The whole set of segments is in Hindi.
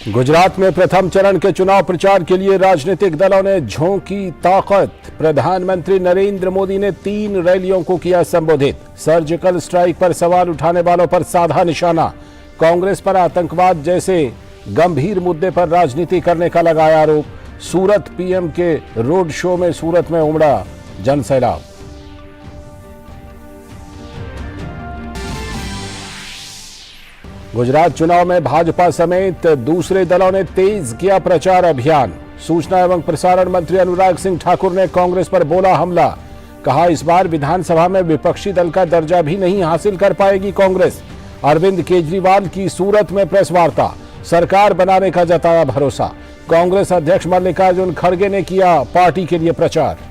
गुजरात में प्रथम चरण के चुनाव प्रचार के लिए राजनीतिक दलों ने झोंकी ताकत। प्रधानमंत्री नरेंद्र मोदी ने 3 रैलियों को किया संबोधित। सर्जिकल स्ट्राइक पर सवाल उठाने वालों पर साधा निशाना। कांग्रेस पर आतंकवाद जैसे गंभीर मुद्दे पर राजनीति करने का लगाया आरोप। सूरत पीएम के रोड शो में सूरत में उमड़ा जनसैलाब। गुजरात चुनाव में भाजपा समेत दूसरे दलों ने तेज किया प्रचार अभियान। सूचना एवं प्रसारण मंत्री अनुराग सिंह ठाकुर ने कांग्रेस पर बोला हमला। कहा, इस बार विधानसभा में विपक्षी दल का दर्जा भी नहीं हासिल कर पाएगी कांग्रेस। अरविंद केजरीवाल की सूरत में प्रेस वार्ता। सरकार बनाने का जताया भरोसा। कांग्रेस अध्यक्ष मल्लिकार्जुन खड़गे ने किया पार्टी के लिए प्रचार।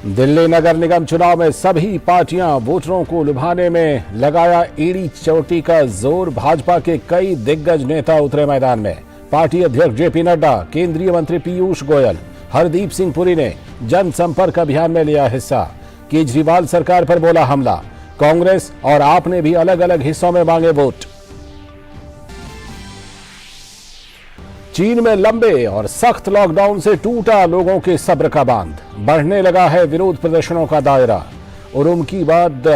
दिल्ली नगर निगम चुनाव में सभी पार्टियां वोटरों को लुभाने में लगाया एड़ी चोटी का जोर। भाजपा के कई दिग्गज नेता उतरे मैदान में। पार्टी अध्यक्ष जेपी नड्डा, केंद्रीय मंत्री पीयूष गोयल, हरदीप सिंह पुरी ने जनसंपर्क अभियान में लिया हिस्सा। केजरीवाल सरकार पर बोला हमला। कांग्रेस और आप ने भी अलग अलग हिस्सों में मांगे वोट। चीन में लंबे और सख्त लॉकडाउन से टूटा लोगों के सब्र का बांध। बढ़ने लगा है विरोध प्रदर्शनों का दायरा। उरुमकी बाद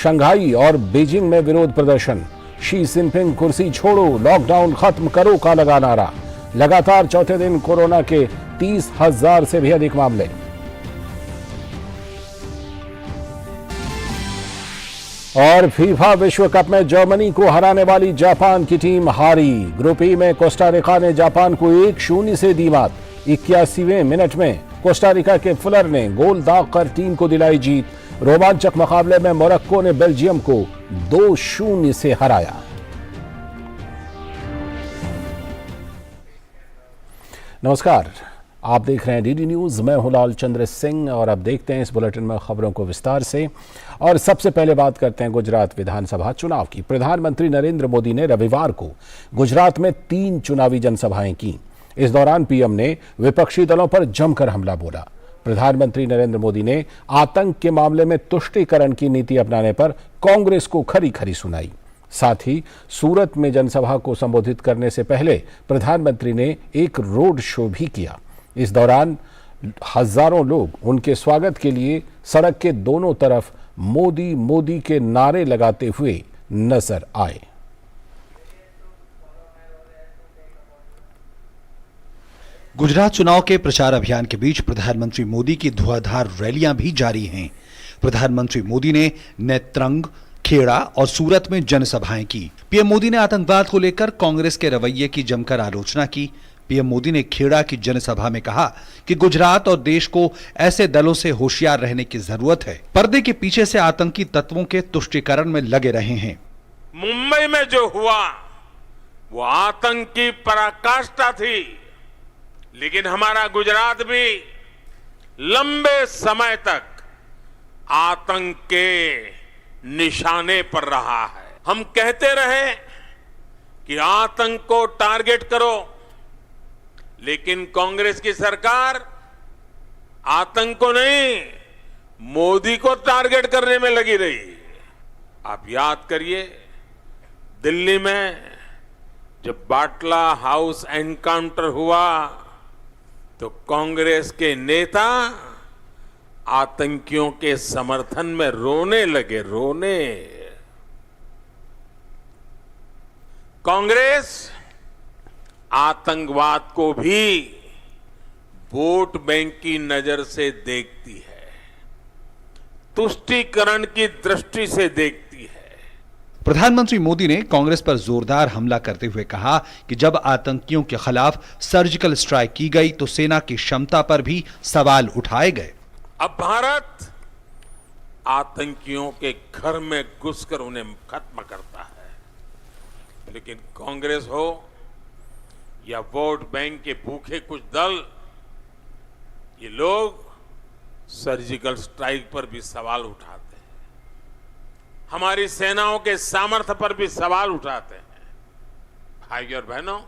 शंघाई और बीजिंग में विरोध प्रदर्शन। शी जिनपिंग कुर्सी छोड़ो, लॉकडाउन खत्म करो का लगा नारा। लगातार चौथे दिन कोरोना के 30,000 से भी अधिक मामले। और फीफा विश्व कप में जर्मनी को हराने वाली जापान की टीम हारी। ग्रुप ई में कोस्टारिका ने जापान को 1-0 से दी मात। 81वें मिनट में कोस्टारिका के फुलर ने गोल दागकर टीम को दिलाई जीत। रोमांचक मुकाबले में मोरक्को ने बेल्जियम को 2-0 से हराया। नमस्कार, आप देख रहे हैं डीडी न्यूज। मैं हूं लाल चंद्र सिंह और अब देखते हैं इस बुलेटिन में खबरों को विस्तार से। और सबसे पहले बात करते हैं गुजरात विधानसभा चुनाव की। प्रधानमंत्री नरेंद्र मोदी ने रविवार को गुजरात में 3 चुनावी जनसभाएं की। इस दौरान पीएम ने विपक्षी दलों पर जमकर हमला बोला। प्रधानमंत्री नरेंद्र मोदी ने आतंक के मामले में तुष्टीकरण की नीति अपनाने पर कांग्रेस को खरी खरी सुनाई। साथ ही सूरत में जनसभा को संबोधित करने से पहले प्रधानमंत्री ने एक रोड शो भी किया। इस दौरान हजारों लोग उनके स्वागत के लिए सड़क के दोनों तरफ मोदी मोदी के नारे लगाते हुए नजर आए। गुजरात चुनाव के प्रचार अभियान के बीच प्रधानमंत्री मोदी की धुआंधार रैलियां भी जारी हैं। प्रधानमंत्री मोदी ने नेत्रंग, खेड़ा और सूरत में जनसभाएं की। पीएम मोदी ने आतंकवाद को लेकर कांग्रेस के रवैये की जमकर आलोचना की। पीएम मोदी ने खेड़ा की जनसभा में कहा कि गुजरात और देश को ऐसे दलों से होशियार रहने की जरूरत है, पर्दे के पीछे से आतंकी तत्वों के तुष्टीकरण में लगे रहे हैं। मुंबई में जो हुआ वो आतंक की पराकाष्ठा थी, लेकिन हमारा गुजरात भी लंबे समय तक आतंक के निशाने पर रहा है। हम कहते रहे कि आतंक को टारगेट करो, लेकिन कांग्रेस की सरकार आतंक को नहीं, मोदी को टारगेट करने में लगी रही। आप याद करिए, दिल्ली में जब बाटला हाउस एनकाउंटर हुआ तो कांग्रेस के नेता आतंकियों के समर्थन में रोने लगे, रोने। कांग्रेस आतंकवाद को भी वोट बैंक की नजर से देखती है, तुष्टीकरण की दृष्टि से देखती है। प्रधानमंत्री मोदी ने कांग्रेस पर जोरदार हमला करते हुए कहा कि जब आतंकियों के खिलाफ सर्जिकल स्ट्राइक की गई तो सेना की क्षमता पर भी सवाल उठाए गए। अब भारत आतंकियों के घर में घुसकर उन्हें खत्म करता है, लेकिन कांग्रेस हो या वोट बैंक के भूखे कुछ दल, ये लोग सर्जिकल स्ट्राइक पर भी सवाल उठाते हैं, हमारी सेनाओं के सामर्थ्य पर भी सवाल उठाते हैं। भाई और बहनों,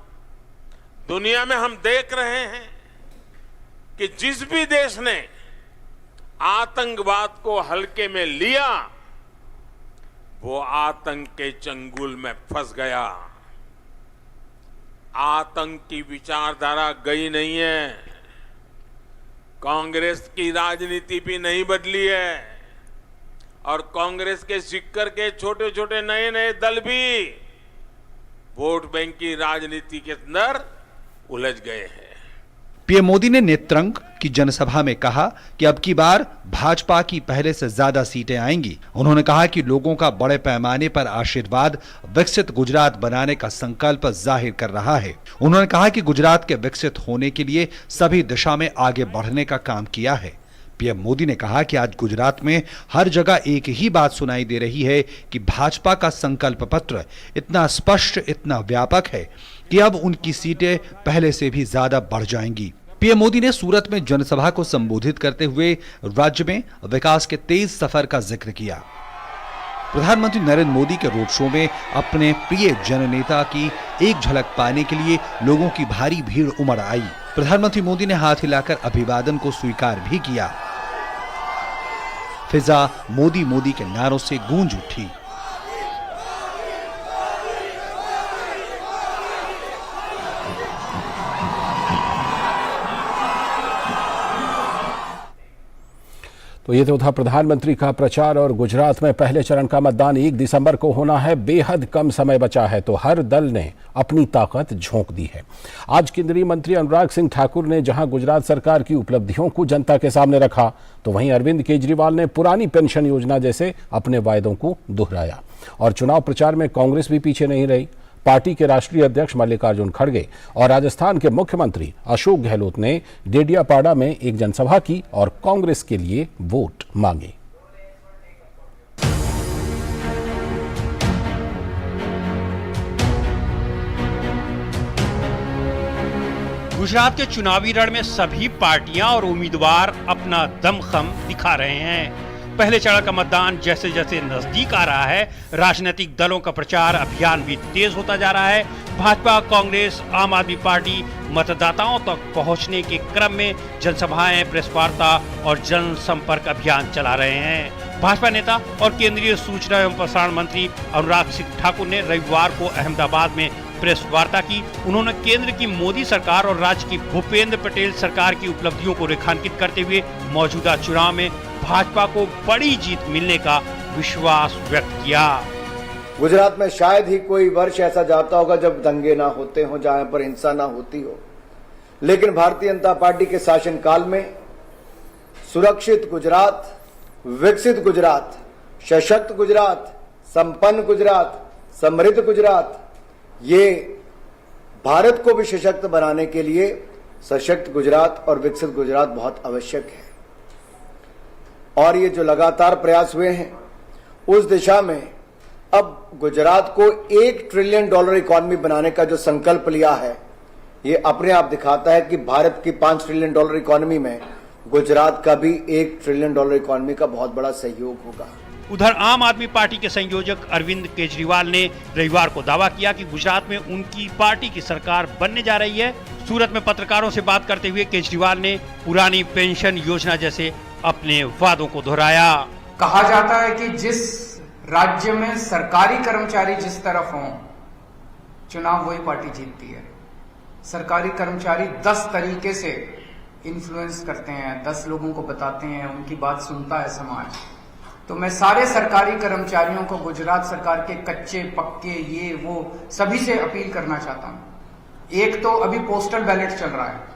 दुनिया में हम देख रहे हैं कि जिस भी देश ने आतंकवाद को हल्के में लिया वो आतंक के चंगुल में फंस गया। आतंक की विचारधारा गई नहीं है, कांग्रेस की राजनीति भी नहीं बदली है और कांग्रेस के सिक्कर के छोटे छोटे नए नए दल भी वोट बैंक की राजनीति के अंदर उलझ गए हैं। पीएम मोदी ने नेत्रंग की जनसभा में कहा कि अब की बार भाजपा की पहले से ज्यादा सीटें आएंगी। उन्होंने कहा कि लोगों का बड़े पैमाने पर आशीर्वाद विकसित गुजरात बनाने का संकल्प जाहिर कर रहा है। उन्होंने कहा कि गुजरात के विकसित होने के लिए सभी दिशा में आगे बढ़ने का काम किया है। पीएम मोदी ने कहा कि आज गुजरात में हर जगह एक ही बात सुनाई दे रही है कि भाजपा का संकल्प पत्र इतना स्पष्ट, इतना व्यापक है कि अब उनकी सीटें पहले से भी ज्यादा बढ़ जाएंगी। पीएम मोदी ने सूरत में जनसभा को संबोधित करते हुए राज्य में विकास के तेज सफर का जिक्र किया। प्रधानमंत्री नरेंद्र मोदी के रोड शो में अपने प्रिय जननेता की एक झलक पाने के लिए लोगों की भारी भीड़ उमड़ आई। प्रधानमंत्री मोदी ने हाथ हिलाकर अभिवादन को स्वीकार भी किया। फिजा मोदी मोदी के नारों से गूंज उठी। तो ये तो था प्रधानमंत्री का प्रचार। और गुजरात में पहले चरण का मतदान 1 दिसंबर को होना है। बेहद कम समय बचा है तो हर दल ने अपनी ताकत झोंक दी है। आज केंद्रीय मंत्री अनुराग सिंह ठाकुर ने जहां गुजरात सरकार की उपलब्धियों को जनता के सामने रखा, तो वहीं अरविंद केजरीवाल ने पुरानी पेंशन योजना जैसे अपने वायदों को दोहराया। और चुनाव प्रचार में कांग्रेस भी पीछे नहीं रही। पार्टी के राष्ट्रीय अध्यक्ष मल्लिकार्जुन खड़गे और राजस्थान के मुख्यमंत्री अशोक गहलोत ने डेडियापाड़ा में एक जनसभा की और कांग्रेस के लिए वोट मांगे। गुजरात के चुनावी रण में सभी पार्टियां और उम्मीदवार अपना दमखम दिखा रहे हैं। पहले चरण का मतदान जैसे जैसे नजदीक आ रहा है, राजनीतिक दलों का प्रचार अभियान भी तेज होता जा रहा है। भाजपा, कांग्रेस, आम आदमी पार्टी मतदाताओं तक पहुंचने के क्रम में जनसभाएं, प्रेस वार्ता और जनसंपर्क अभियान चला रहे हैं। भाजपा नेता और केंद्रीय सूचना एवं प्रसारण मंत्री अनुराग सिंह ठाकुर ने रविवार को अहमदाबाद में प्रेस वार्ता की। उन्होंने केंद्र की मोदी सरकार और राज्य की भूपेंद्र पटेल सरकार की उपलब्धियों को रेखांकित करते हुए मौजूदा चुनाव में भाजपा को बड़ी जीत मिलने का विश्वास व्यक्त किया। गुजरात में शायद ही कोई वर्ष ऐसा जाता होगा जब दंगे ना होते हो, जहां पर हिंसा ना होती हो, लेकिन भारतीय जनता पार्टी के शासनकाल में सुरक्षित गुजरात, विकसित गुजरात, सशक्त गुजरात, संपन्न गुजरात, समृद्ध गुजरात, ये भारत को भी सशक्त बनाने के लिए सशक्त गुजरात और विकसित गुजरात बहुत आवश्यक है। और ये जो लगातार प्रयास हुए हैं उस दिशा में अब गुजरात को $1 ट्रिलियन इकोनॉमी बनाने का जो संकल्प लिया है, ये अपने आप दिखाता है कि भारत की $5 ट्रिलियन इकोनॉमी में गुजरात का भी $1 ट्रिलियन इकोनॉमी का बहुत बड़ा सहयोग होगा। उधर आम आदमी पार्टी के संयोजक अरविंद केजरीवाल ने रविवार को दावा किया कि गुजरात में उनकी पार्टी की सरकार बनने जा रही है। सूरत में पत्रकारों से बात करते हुए केजरीवाल ने पुरानी पेंशन योजना जैसे अपने वादों को दोहराया। कहा जाता है कि जिस राज्य में सरकारी कर्मचारी जिस तरफ हों, चुनाव वही पार्टी जीतती है। सरकारी कर्मचारी 10 तरीके से इन्फ्लुएंस करते हैं, 10 लोगों को बताते हैं, उनकी बात सुनता है समाज। तो मैं सारे सरकारी कर्मचारियों को, गुजरात सरकार के कच्चे पक्के ये वो सभी से अपील करना चाहता हूं। एक तो अभी पोस्टल बैलेट चल रहा है,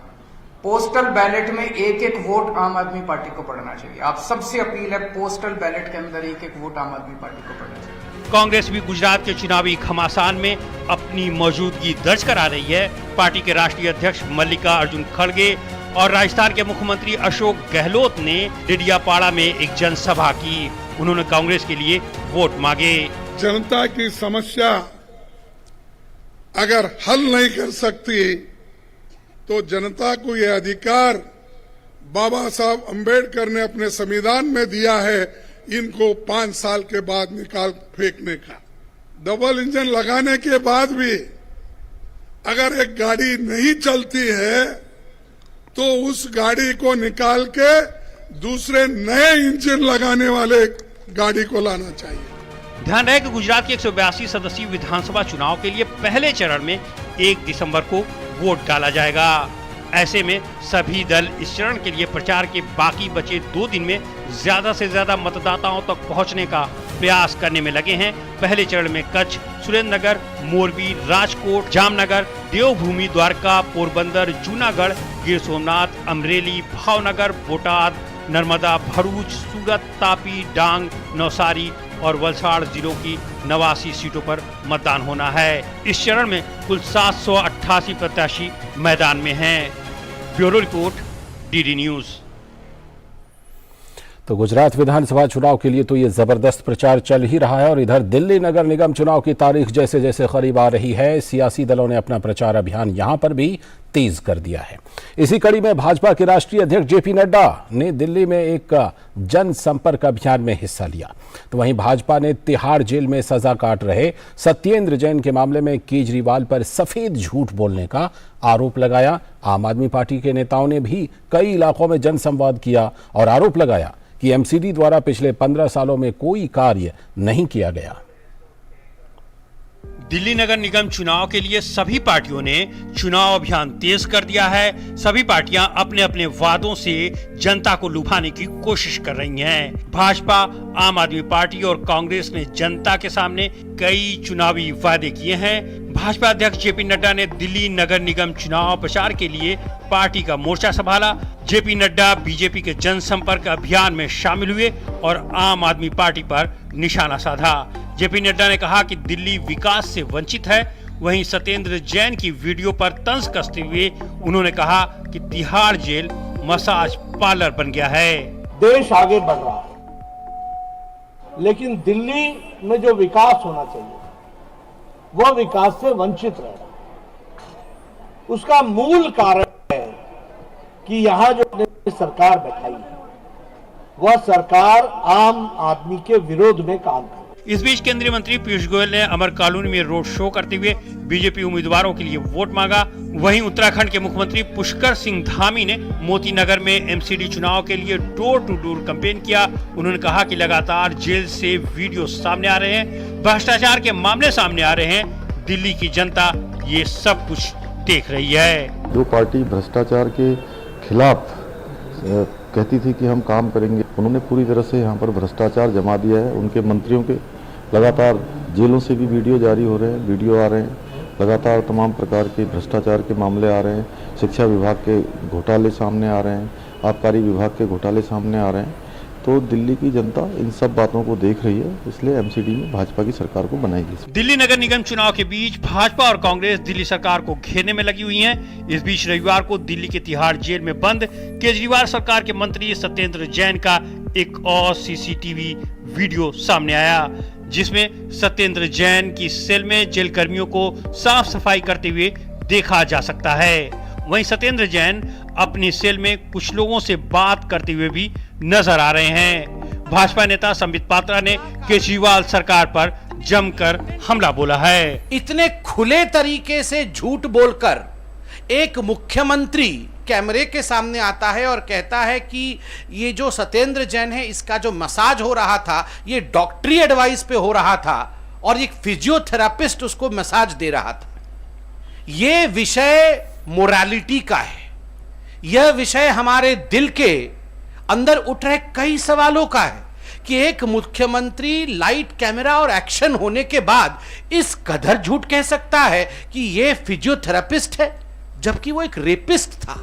पोस्टल बैलेट में एक एक वोट आम आदमी पार्टी को पड़ना चाहिए। आप सबसे अपील है, पोस्टल बैलेट के अंदर एक एक वोट आम आदमी पार्टी को पड़ना चाहिए। कांग्रेस भी गुजरात के चुनावी घमासान में अपनी मौजूदगी दर्ज करा रही है। पार्टी के राष्ट्रीय अध्यक्ष मल्लिकार्जुन खड़गे और राजस्थान के मुख्यमंत्री अशोक गहलोत ने डेडियापाड़ा में एक जनसभा की। उन्होंने कांग्रेस के लिए वोट मांगे। जनता की समस्या अगर हल नहीं कर सकती तो जनता को यह अधिकार बाबा साहब अंबेडकर ने अपने संविधान में दिया है, इनको 5 साल के बाद निकाल फेंकने का। डबल इंजन लगाने के बाद भी अगर एक गाड़ी नहीं चलती है तो उस गाड़ी को निकाल के दूसरे नए इंजन लगाने वाले गाड़ी को लाना चाहिए। ध्यान रहे कि गुजरात के 182 सदस्यीय विधानसभा चुनाव के लिए पहले चरण में 1 दिसंबर को वोट डाला जाएगा। ऐसे में सभी दल इस चरण के लिए प्रचार के बाकी बचे 2 दिन में ज्यादा से ज्यादा मतदाताओं तक पहुंचने का प्रयास करने में लगे हैं। पहले चरण में कच्छ, सुरेंद्रनगर, मोरबी, राजकोट, जामनगर, देवभूमि, द्वारका, पोरबंदर, जूनागढ़, गिर सोमनाथ, अमरेली, भावनगर, बोटाद, नर्मदा, भरूच, सूरत, तापी, डांग, नवसारी और वलसाड़ जिलों की 89 सीटों पर मतदान होना है। इस चरण में कुल 788 प्रत्याशी मैदान में हैं। Bureau report, DD news. तो गुजरात विधानसभा चुनाव के लिए तो ये जबरदस्त प्रचार चल ही रहा है और इधर दिल्ली नगर निगम चुनाव की तारीख जैसे जैसे करीब आ रही है, सियासी दलों ने अपना प्रचार अभियान यहां पर भी तेज कर दिया है। इसी कड़ी में भाजपा के राष्ट्रीय अध्यक्ष जेपी नड्डा ने दिल्ली में एक जनसंपर्क अभियान में हिस्सा लिया। तो वहीं भाजपा ने तिहाड़ जेल में सजा काट रहे सत्येंद्र जैन के मामले में केजरीवाल पर सफेद झूठ बोलने का आरोप लगाया। आम आदमी पार्टी के नेताओं ने भी कई इलाकों में जनसंवाद किया और आरोप लगाया कि एमसीडी द्वारा पिछले 15 सालों में कोई कार्य नहीं किया गया। दिल्ली नगर निगम चुनाव के लिए सभी पार्टियों ने चुनाव अभियान तेज कर दिया है। सभी पार्टियां अपने अपने वादों से जनता को लुभाने की कोशिश कर रही हैं। भाजपा, आम आदमी पार्टी और कांग्रेस ने जनता के सामने कई चुनावी वादे किए हैं। भाजपा अध्यक्ष जेपी नड्डा ने दिल्ली नगर निगम चुनाव प्रचार के लिए पार्टी का मोर्चा संभाला। जेपी नड्डा बीजेपी के जनसंपर्क अभियान में शामिल हुए और आम आदमी पार्टी पर निशाना साधा। जेपी नड्डा ने कहा कि दिल्ली विकास से वंचित है। वहीं सत्येंद्र जैन की वीडियो पर तंज कसते हुए उन्होंने कहा कि तिहाड़ जेल मसाज पार्लर बन गया है। देश आगे बढ़ रहा है, लेकिन दिल्ली में जो विकास होना चाहिए वह विकास से वंचित रह रहा है। उसका मूल कारण है कि यहां जो सरकार बैठाई है वह सरकार आम आदमी के विरोध में काम कर। इस बीच केंद्रीय मंत्री पीयूष गोयल ने अमर कॉलोनी में रोड शो करते हुए बीजेपी उम्मीदवारों के लिए वोट मांगा। वहीं उत्तराखंड के मुख्यमंत्री पुष्कर सिंह धामी ने मोती नगर में एमसीडी चुनाव के लिए डोर टू डोर कैंपेन किया। उन्होंने कहा कि लगातार जेल से वीडियो सामने आ रहे हैं, भ्रष्टाचार के मामले सामने आ रहे हैं। दिल्ली की जनता ये सब कुछ देख रही है। जो पार्टी भ्रष्टाचार के खिलाफ कहती थी कि हम काम करेंगे, उन्होंने पूरी तरह से यहाँ पर भ्रष्टाचार जमा दिया है। उनके मंत्रियों के लगातार जेलों से भी वीडियो जारी हो रहे हैं, वीडियो आ रहे हैं, लगातार तमाम प्रकार के भ्रष्टाचार के मामले आ रहे हैं। शिक्षा विभाग के घोटाले सामने आ रहे हैं, आबकारी विभाग के घोटाले सामने आ रहे हैं। तो दिल्ली की जनता इन सब बातों को देख रही है, इसलिए एमसीडी में भाजपा की सरकार को बनाएगी। दिल्ली नगर निगम चुनाव के बीच भाजपा और कांग्रेस दिल्ली सरकार को घेरने में लगी हुई हैं। इस बीच रविवार को दिल्ली के तिहाड़ जेल में बंद केजरीवाल सरकार के मंत्री सत्येंद्र जैन का एक और सीसीटीवी वीडियो सामने आया, जिसमें सत्येंद्र जैन की सेल में जेल कर्मियों को साफ सफाई करते हुए देखा जा सकता है। वहीं सत्येंद्र जैन अपनी सेल में कुछ लोगों से बात करते हुए भी नजर आ रहे हैं। भाजपा नेता संबित पात्रा ने केजरीवाल सरकार पर जमकर हमला बोला है। इतने खुले तरीके से झूठ बोलकर एक मुख्यमंत्री कैमरे के सामने आता है और कहता है कि ये जो सत्येंद्र जैन है इसका जो मसाज हो रहा था ये डॉक्टरी एडवाइस पे हो रहा था और एक फिजियोथेरापिस्ट उसको मसाज दे रहा था। ये विषय मोरालिटी का है, यह विषय हमारे दिल के अंदर उठ रहे कई सवालों का है कि एक मुख्यमंत्री लाइट, कैमरा और एक्शन होने के बाद इस कदर झूठ कह सकता है कि यह फिजियोथेरापिस्ट है, जबकि वो एक रेपिस्ट था।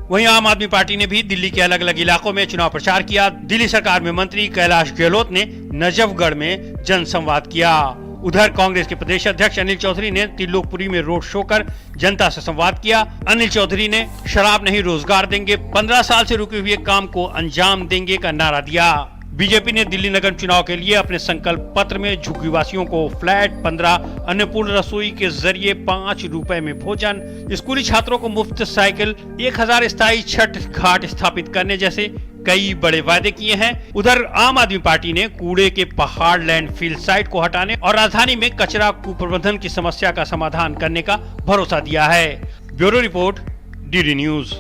वहीं आम आदमी पार्टी ने भी दिल्ली के अलग अलग इलाकों में चुनाव प्रचार किया। दिल्ली सरकार में मंत्री कैलाश गहलोत ने नजफगढ़ में जनसंवाद किया। उधर कांग्रेस के प्रदेश अध्यक्ष अनिल चौधरी ने त्रिलोकपुरी में रोड शो कर जनता से संवाद किया। अनिल चौधरी ने शराब नहीं रोजगार देंगे, 15 साल से रुके हुए काम को अंजाम देंगे का नारा दिया। बीजेपी ने दिल्ली नगर चुनाव के लिए अपने संकल्प पत्र में झुग्गीवासियों को फ्लैट 15, अन्नपूर्ण रसोई के जरिए 5 रुपए में भोजन, स्कूली छात्रों को मुफ्त साइकिल, 1000 स्थायी छठ घाट स्थापित करने जैसे कई बड़े वादे किए हैं। उधर आम आदमी पार्टी ने कूड़े के पहाड़ लैंडफिल साइट को हटाने और राजधानी में कचरा कुप्रबंधन की समस्या का समाधान करने का भरोसा दिया है। Bureau report, DD news.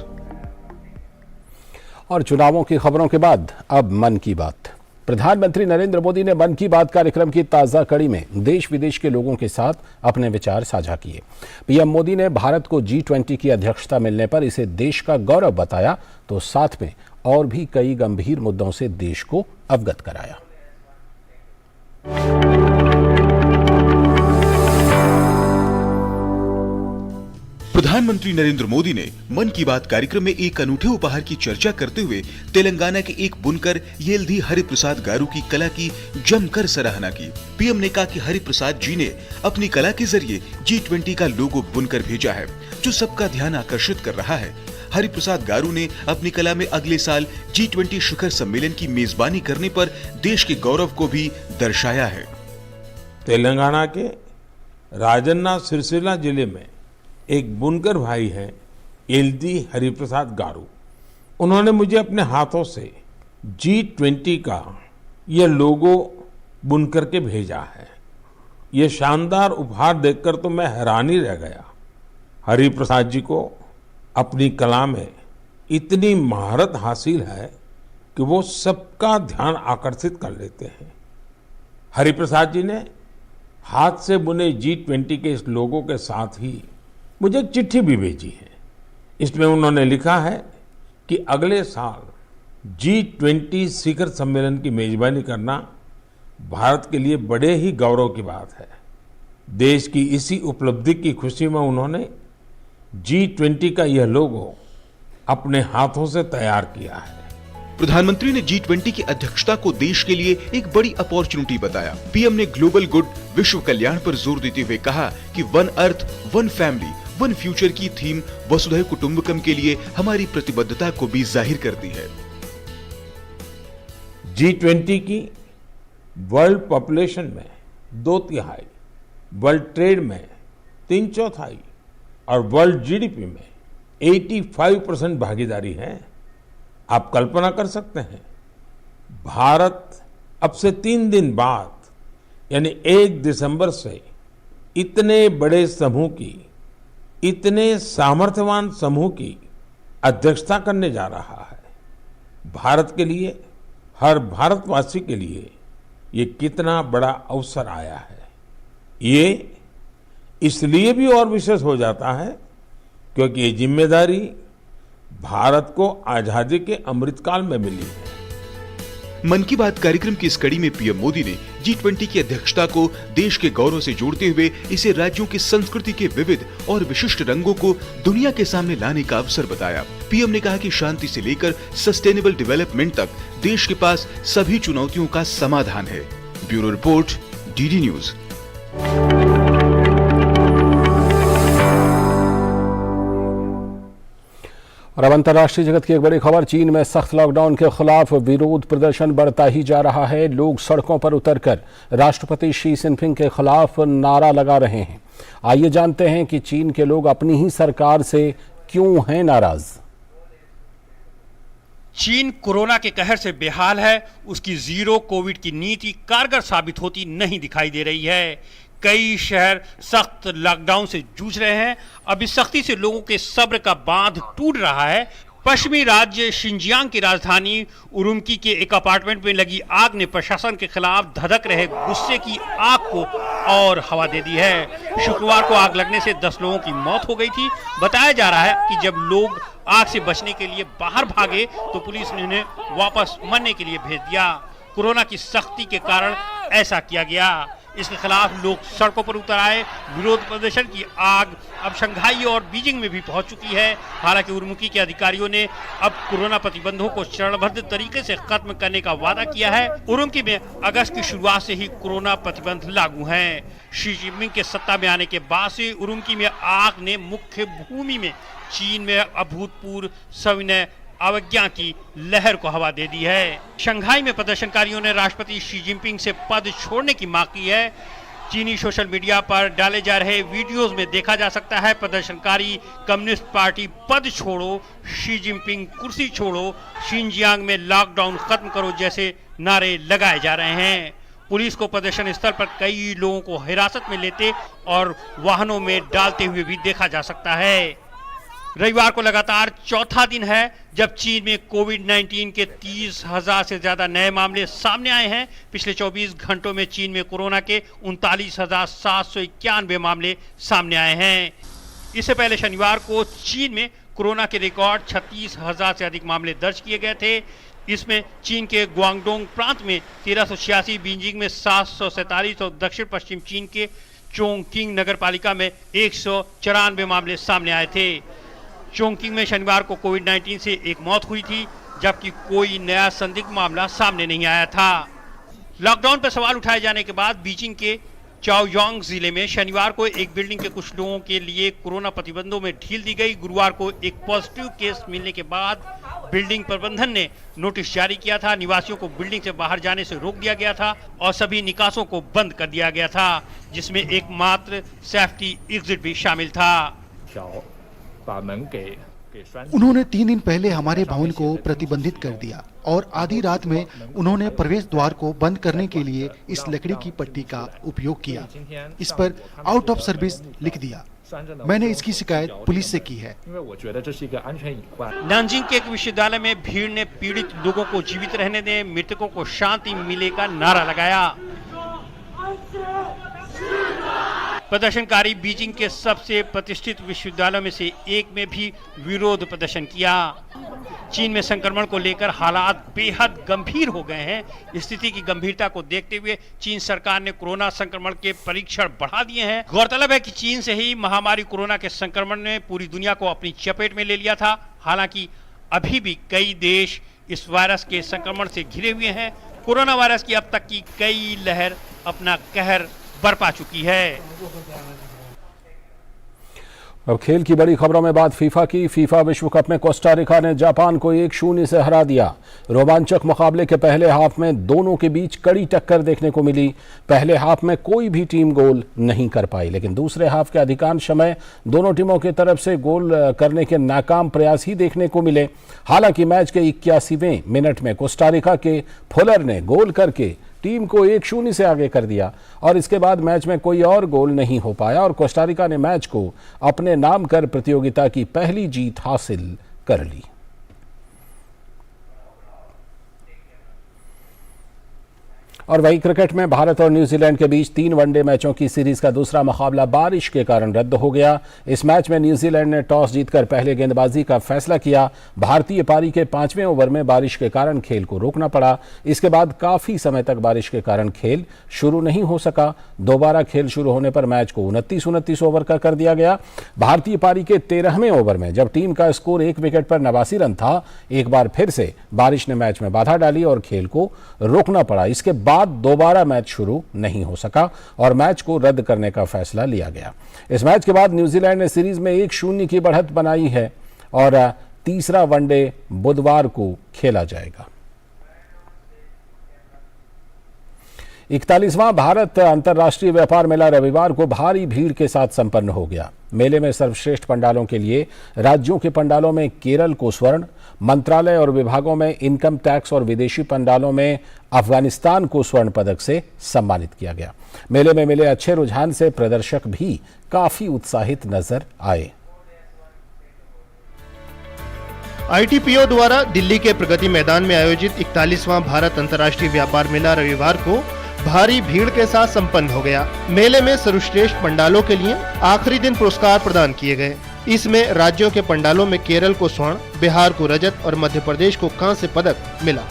और चुनावों की खबरों के बाद अब मन की बात। प्रधानमंत्री नरेंद्र मोदी ने मन की बात कार्यक्रम की ताजा कड़ी में देश विदेश के लोगों के साथ अपने विचार साझा किए। पीएम मोदी ने भारत को G20 की अध्यक्षता मिलने पर इसे देश का गौरव बताया, तो साथ में और भी कई गंभीर मुद्दों से देश को अवगत कराया। प्रधानमंत्री नरेंद्र मोदी ने मन की बात कार्यक्रम में एक अनूठे उपहार की चर्चा करते हुए तेलंगाना के एक बुनकर येल्धी हरिप्रसाद गारू की कला की जमकर सराहना की। पीएम ने कहा कि हरिप्रसाद जी ने अपनी कला के जरिए G20 का लोगो बुनकर भेजा है, जो सबका ध्यान आकर्षित कर रहा है। हरिप्रसाद गारू ने अपनी कला में अगले साल G20 शिखर सम्मेलन की मेजबानी करने पर देश के गौरव को भी दर्शाया है। तेलंगाना के राजन्ना सिरसिला जिले में एक बुनकर भाई हैं येल्धी हरिप्रसाद गारू। उन्होंने मुझे अपने हाथों से G20 का यह लोगो बुनकर के भेजा है। यह शानदार उपहार देखकर तो मैं हैरान ही रह गया। हरिप्रसाद जी को अपनी कला में इतनी महारत हासिल है कि वो सबका ध्यान आकर्षित कर लेते हैं। हरिप्रसाद जी ने हाथ से बुने G20 के इस लोगो के साथ ही मुझे एक चिट्ठी भी भेजी है। इसमें उन्होंने लिखा है कि अगले साल G20 शिखर सम्मेलन की मेजबानी करना भारत के लिए बड़े ही गौरव की बात है। देश की इसी उपलब्धि की खुशी में उन्होंने G20 का यह लोगो अपने हाथों से तैयार किया है। प्रधानमंत्री ने G20 की अध्यक्षता को देश के लिए एक बड़ी अपॉर्चुनिटी बताया। पीएम ने ग्लोबल गुड, विश्व कल्याण पर जोर देते हुए कहा कि one earth, one family, one future की थीम वसुधैव कुटुंबकम के लिए हमारी प्रतिबद्धता को भी जाहिर करती है। G20 की वर्ल्ड पॉपुलेशन में 2/3, वर्ल्ड ट्रेड में 3/4 और वर्ल्ड जीडीपी में 85% भागीदारी है। आप कल्पना कर सकते हैं, भारत अब से 3 दिन बाद यानी 1 दिसंबर से इतने बड़े समूह की, इतने सामर्थ्यवान समूह की अध्यक्षता करने जा रहा है। भारत के लिए, हर भारतवासी के लिए ये कितना बड़ा अवसर आया है। ये इसलिए भी और विशेष हो जाता है क्योंकि ये जिम्मेदारी भारत को आजादी के अमृतकाल में मिली है। मन की बात कार्यक्रम की इस कड़ी में पीएम मोदी ने G20 की अध्यक्षता को देश के गौरव से जोड़ते हुए इसे राज्यों की संस्कृति के विविध और विशिष्ट रंगों को दुनिया के सामने लाने का अवसर बताया। पीएम ने कहा कि शांति से लेकर सस्टेनेबल डेवलपमेंट तक देश के पास सभी चुनौतियों का समाधान है। Bureau report, DD news. और अब अंतर्राष्ट्रीय जगत की एक बड़ी खबर। चीन में सख्त लॉकडाउन के खिलाफ विरोध प्रदर्शन बढ़ता ही जा रहा है। लोग सड़कों पर उतरकर राष्ट्रपति शी जिनपिंग के खिलाफ नारा लगा रहे हैं। आइए जानते हैं कि चीन के लोग अपनी ही सरकार से क्यों हैं नाराज। चीन कोरोना के कहर से बेहाल है। उसकी जीरो कोविड की नीति कारगर साबित होती नहीं दिखाई दे रही है। कई शहर सख्त लॉकडाउन से जूझ रहे हैं। अब इस सख्ती से लोगों के सब्र का बांध टूट रहा है। पश्चिमी राज्य शिनजियांग की राजधानी उरुमकी के एक अपार्टमेंट में लगी आग ने प्रशासन के खिलाफ धधक रहे गुस्से की आग को और हवा दे दी है। शुक्रवार को आग लगने से 10 लोगों की मौत हो गई थी। बताया जा रहा है कि जब लोग आग से बचने के लिए बाहर भागे तो पुलिस ने उन्हें वापस मरने के लिए भेज दिया। कोरोना की सख्ती के कारण ऐसा किया गया। इसके खिलाफ लोग सड़कों पर उतर आए। विरोध प्रदर्शन की आग अब शंघाई और बीजिंग में भी पहुंच चुकी है। हालांकि उरुमकी के अधिकारियों ने अब कोरोना प्रतिबंधों को चरणबद्ध तरीके से खत्म करने का वादा किया है। उरुमकी में अगस्त की शुरुआत से ही कोरोना प्रतिबंध लागू हैं। शी जिनपिंग के सत्ता में आने के बाद से उरुमकी में आग ने मुख्य भूमि में चीन में अभूतपूर्व सविनय अवज्ञा की लहर को हवा दे दी है। शंघाई में प्रदर्शनकारियों ने राष्ट्रपति शी जिनपिंग से पद छोड़ने की मांग की है। चीनी सोशल मीडिया पर डाले जा रहे वीडियोस में देखा जा सकता है प्रदर्शनकारी कम्युनिस्ट पार्टी पद छोड़ो, शी जिनपिंग कुर्सी छोड़ो, शिनजियांग में लॉकडाउन खत्म करो जैसे नारे लगाए जा रहे हैं। पुलिस को प्रदर्शन स्थल पर कई लोगों को हिरासत में लेते और वाहनों में डालते हुए भी देखा जा सकता है। रविवार को लगातार चौथा दिन है जब चीन में कोविड-19 के 30,000 से ज्यादा नए मामले सामने आए हैं। पिछले 24 घंटों में चीन में कोरोना के 39,791 मामले सामने आए हैं। इससे पहले शनिवार को चीन में कोरोना के रिकॉर्ड 36,000 से अधिक मामले दर्ज किए गए थे। इसमें चीन के ग्वांगडोंग प्रांत में 1386, बीजिंग में 747 और दक्षिण पश्चिम चीन के चोंगकिंग नगरपालिका में 194 मामले सामने आए थे। चोंगकिंग में शनिवार को कोविड-19 से एक मौत हुई थी, जबकि कोई नया संदिग्ध मामला सामने नहीं आया था। लॉकडाउन पर सवाल उठाए जाने के बाद बीजिंग के चाओयांग जिले में शनिवार को एक बिल्डिंग के कुछ लोगों के लिए कोरोना प्रतिबंधों में ढील दी गई। गुरुवार को एक पॉजिटिव केस मिलने के बाद बिल्डिंग प्रबंधन ने नोटिस जारी किया था। निवासियों को बिल्डिंग से बाहर जाने से रोक दिया गया था और सभी निकासों को बंद कर दिया गया था, जिसमें एकमात्र सेफ्टी एग्जिट भी शामिल था। उन्होंने 3 दिन पहले हमारे भवन को प्रतिबंधित कर दिया और आधी रात में उन्होंने प्रवेश द्वार को बंद करने के लिए इस लकड़ी की पट्टी का उपयोग किया। इस पर आउट ऑफ सर्विस लिख दिया। मैंने इसकी शिकायत पुलिस से की है। नानजिंग के एक विश्वविद्यालय में भीड़ ने पीड़ित लोगों को जीवित रहने दें, मृतकों को शांति मिले का नारा लगाया। प्रदर्शनकारी बीजिंग के सबसे प्रतिष्ठित विश्वविद्यालयों में से एक में भी विरोध प्रदर्शन किया। चीन में संक्रमण को लेकर हालात बेहद गंभीर हो गए हैं। स्थिति की गंभीरता को देखते हुए चीन सरकार ने कोरोना संक्रमण के परीक्षण बढ़ा दिए हैं। गौरतलब है कि चीन से ही महामारी कोरोना के संक्रमण ने पूरी दुनिया को अपनी चपेट में ले लिया था। हालांकि अभी भी कई देश इस वायरस के संक्रमण से घिरे हुए हैं। कोरोना वायरस की अब तक की कई लहर अपना कहर बरपा चुकी है। अब खेल की बड़ी खबरों में बात फीफा की। फीफा विश्व कप में कोस्टारिका ने जापान को 1-0 से हरा दिया। रोमांचक मुकाबले के पहले हाफ में दोनों के बीच कड़ी टक्कर देखने को मिली। पहले हाफ में कोई भी टीम गोल नहीं कर पाई, लेकिन दूसरे हाफ के अधिकांश समय दोनों टीमों की तरफ से गोल करने के नाकाम प्रयास ही देखने को मिले। हालांकि मैच के 81वें मिनट में कोस्टारिका के फुलर ने गोल करके टीम को 1-0 से आगे कर दिया और इसके बाद मैच में कोई और गोल नहीं हो पाया और कोस्टारिका ने मैच को अपने नाम कर प्रतियोगिता की पहली जीत हासिल कर ली। और वही क्रिकेट में भारत और न्यूजीलैंड के बीच 3 वनडे मैचों की सीरीज का दूसरा मुकाबला बारिश के कारण रद्द हो गया। इस मैच में न्यूजीलैंड ने टॉस जीतकर पहले गेंदबाजी का फैसला किया। भारतीय पारी के 5वें ओवर में बारिश के कारण खेल को रोकना पड़ा। इसके बाद काफी समय तक बारिश के कारण खेल शुरू नहीं हो सका। दोबारा खेल शुरू होने पर मैच को 29 ओवर का कर दिया गया। भारतीय पारी के 13वें ओवर में जब टीम का स्कोर 1 विकेट पर 89 रन था, एक बार फिर से बारिश ने मैच में बाधा डाली और खेल को रोकना पड़ा। इसके बाद दोबारा मैच शुरू नहीं हो सका और मैच को रद्द करने का फैसला लिया गया। इस मैच के बाद न्यूजीलैंड ने सीरीज में 1-0 की बढ़त बनाई है और तीसरा वनडे बुधवार को खेला जाएगा। 41वां भारत अंतर्राष्ट्रीय व्यापार मेला रविवार को भारी भीड़ के साथ संपन्न हो गया। मेले में सर्वश्रेष्ठ पंडालों के लिए राज्यों के पंडालों में केरल को स्वर्ण, मंत्रालय और विभागों में इनकम टैक्स और विदेशी पंडालों में अफगानिस्तान को स्वर्ण पदक से सम्मानित किया गया। मेले में मिले अच्छे रुझान से प्रदर्शक भी काफी उत्साहित नजर आए। ITPO द्वारा दिल्ली के प्रगति मैदान में आयोजित 41वां भारत अंतर्राष्ट्रीय व्यापार मेला रविवार को भारी भीड़ के साथ संपन्न हो गया। मेले में सर्वश्रेष्ठ पंडालों के लिए आखिरी दिन पुरस्कार प्रदान किए गए। इसमें राज्यों के पंडालों में केरल को स्वर्ण, बिहार को रजत और मध्य प्रदेश को कांस्य पदक मिला,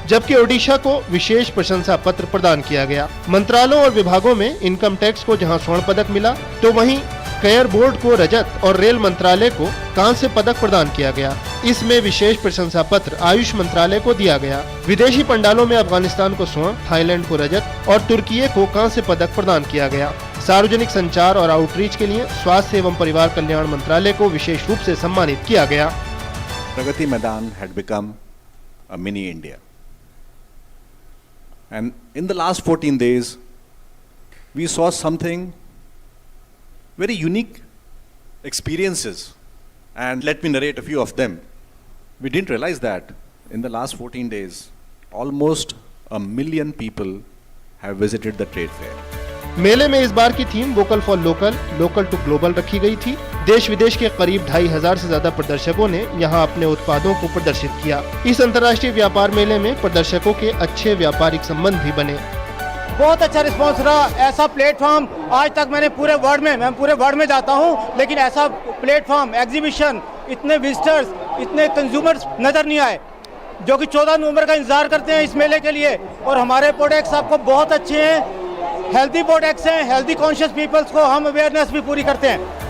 जबकि ओडिशा को विशेष प्रशंसा पत्र प्रदान किया गया। मंत्रालयों और विभागों में इनकम टैक्स को जहां स्वर्ण पदक मिला, तो वहीं केयर बोर्ड को रजत और रेल मंत्रालय को कांस्य पदक प्रदान किया गया। इसमें विशेष प्रशंसा पत्र आयुष मंत्रालय को दिया गया। विदेशी पंडालों में अफगानिस्तान को स्वर्ण, थाईलैंड को रजत और तुर्की को कांस्य पदक प्रदान किया गया। सार्वजनिक संचार और आउटरीच के लिए स्वास्थ्य एवं परिवार कल्याण मंत्रालय को विशेष रूप से सम्मानित किया गया। Pragati Maidan had become a mini India, and in the last 14 days we saw something very unique experiences, and let me narrate a few of them. We didn't realize that in the last 14 days almost 1 million people have visited the trade fair. मेले में इस बार की theme vocal for local, local to global रखी गई थी। देश विदेश के करीब 2500 से ज्यादा प्रदर्शकों ने यहां अपने उत्पादों को प्रदर्शित किया। इस अंतर्राष्ट्रीय व्यापार मेले में प्रदर्शकों के अच्छे व्यापारिक संबंध भी बने। बहुत अच्छा रिस्पॉन्स रहा। ऐसा प्लेटफॉर्म आज तक मैं पूरे वर्ल्ड में जाता हूं, लेकिन ऐसा प्लेटफॉर्म, एग्जीबिशन, इतने विजिटर्स, इतने कंज्यूमर्स नजर नहीं आए, जो कि 14 नवंबर का इंतजार करते हैं इस मेले के लिए। और हमारे प्रोडक्ट्स आपको बहुत अच्छे हैं, हेल्दी प्रोडक्ट्स हैं, हेल्दी कॉन्शियस पीपल्स को हम अवेयरनेस भी पूरी करते हैं।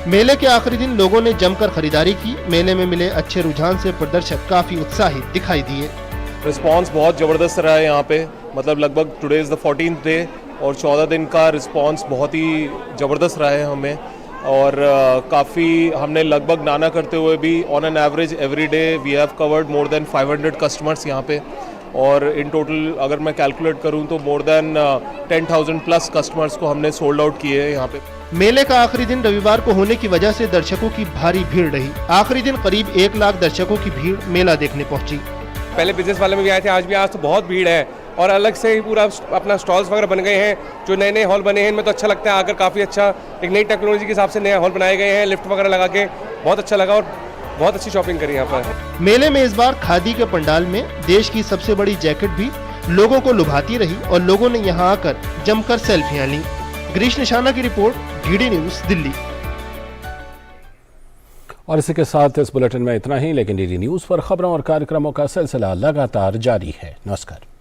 मेले के आखिरी दिन लोगों ने जमकर खरीदारी की। मेले में मिले अच्छे रुझान से प्रदर्शक काफी उत्साहित दिखाई दिए। रिस्पांस बहुत ज़बरदस्त रहा है यहाँ पे, मतलब लगभग today is the 14th day और 14 दिन का रिस्पांस बहुत ही ज़बरदस्त रहा है हमें। और काफ़ी हमने लगभग नाना करते हुए भी on an average every day we have covered more than 500 customers यहाँ पे। और इन टोटल अगर मैं कैलकुलेट करूँ तो मोर देन 10,000 प्लस कस्टमर्स को हमने सोल्ड आउट किए हैं यहाँ पे। मेले का आखिरी दिन रविवार को होने की वजह से दर्शकों की भारी भीड़ रही। आखिरी दिन करीब 1 लाख दर्शकों की भीड़ मेला देखने पहुंची। पहले बिजनेस वाले में भी आए थे, आज तो बहुत भीड़ है और अलग से ही पूरा अपना स्टॉल्स वगैरह बन गए हैं। जो नए हॉल बने हैं इनमें तो अच्छा लगता है आकर, काफ़ी अच्छा एक नई टेक्नोलॉजी के हिसाब से नए हॉल बनाए गए हैं, लिफ्ट वगैरह लगा के बहुत अच्छा लगा और बहुत अच्छी शॉपिंग करी यहाँ पर। मेले में इस बार खादी के पंडाल में देश की सबसे बड़ी जैकेट भी लोगों को लुभाती रही और लोगों ने यहाँ आकर जमकर सेल्फियां ली। गिरीश निशाना की रिपोर्ट, डीडी न्यूज, दिल्ली। और इसी के साथ इस बुलेटिन में इतना ही, लेकिन डीडी न्यूज पर खबरों और कार्यक्रमों का सिलसिला लगातार जारी है। नमस्कार।